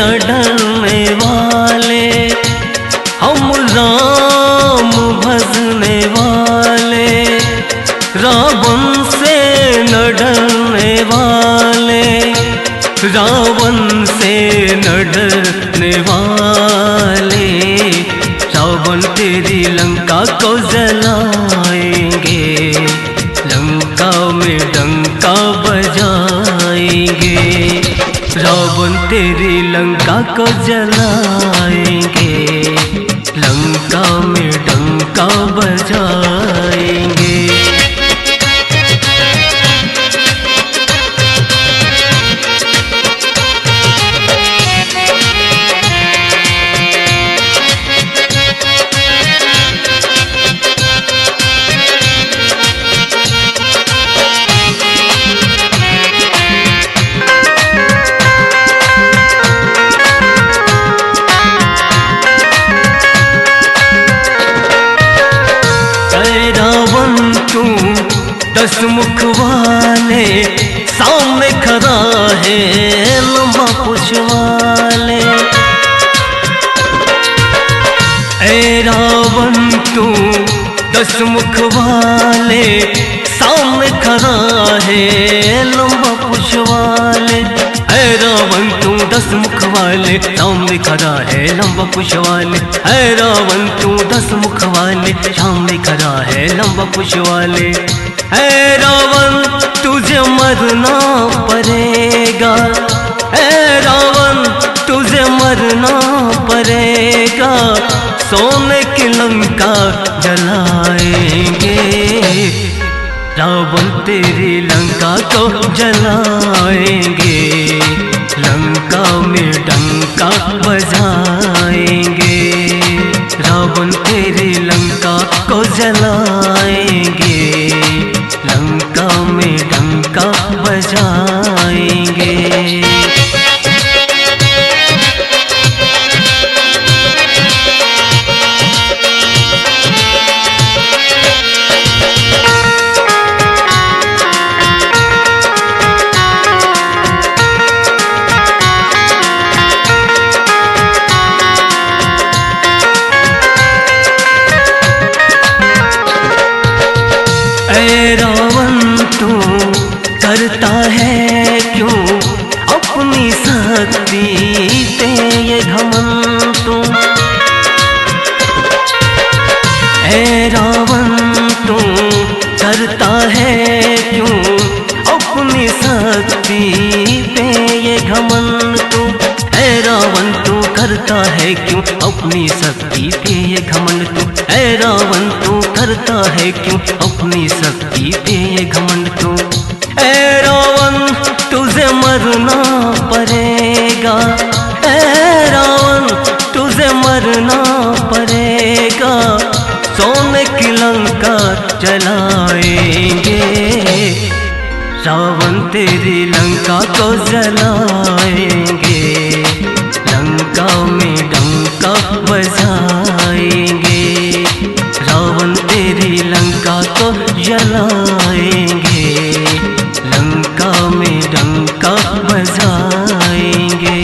न डरने वाले, हम राम भजने वाले, रावण से न डरने वाले, रावण से न डरने वाले। रावण तेरी लंका को जलाएंगे, लंका में डंका बजाएंगे। रावण तेरी लंका को जलाएंगे, लंका में डंका बजाएंगे। दस मुख वाले, सामने खड़ा है लंबा पूंछ वाले। ऐ रावण तू दस मुख वाले, सामने खड़ा है लंबा पूंछ वाले। ऐ रावण तू दस मुख वाले, सामने खड़ा है लंबा पूंछ वाले। ऐ रावण तू दस मुख वाले, सामने खड़ा है लंबा पूंछ वाले। ऐ रावण तुझे मरना पड़ेगा, ऐ रावण तुझे मरना पड़ेगा। सोने की लंका जलाएंगे, रावण तेरी लंका को जलाएंगे, लंका में डंका बजाएंगे। रावण तेरी लंका को जलाएंगे, लंका में डंका बजाएंगे। ऐ रावण तू करता है क्यों अपनी शक्ति पे ये घमंड तू। ऐ रावण तू करता है क्यों अपनी शक्ति पे ये घमंड तू। ऐ रावण तू करता है क्यों अपनी शक्ति पे ये घमंड तू। ऐ रावण तू करता है क्यों अपनी शक्ति पे ये घमंड तू। ऐ रावण तुझे मरना पड़ेगा, ऐ रावण तुझे मरना पड़ेगा। सोने की लंका जलाएंगे, रावण तेरी लंका को जलाएंगे, लंका में डंका बजाएंगे। रावण तेरी लंका को जलाएंगे, लंका में डंका बजाएंगे।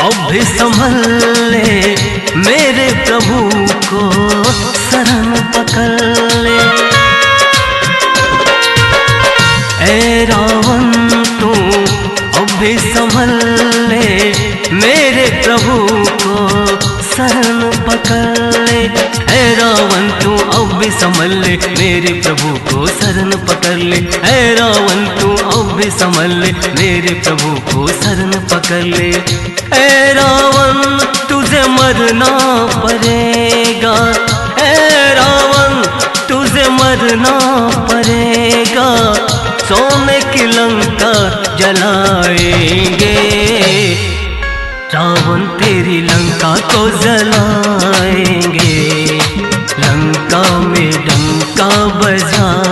अभी संभल ले मेरे प्रभु को शरण पकड़ ले। ऐ रावण तू अभी संभल ले मेरे प्रभु को शरण पकड़ ले। ऐ रावण तू अभी संभल ले मेरे प्रभु को शरण पकड़ ले। ऐ रावण तू अभी संभल ले मेरे प्रभु को शरण पकड़ ले। ऐ रावण तुझे मरना पड़ेगा, ऐ रावण तुझे मरना पड़ेगा। सोने की लंका जलाएंगे, रावण तेरी लंका को जलाएंगे, लंका में डंका बजा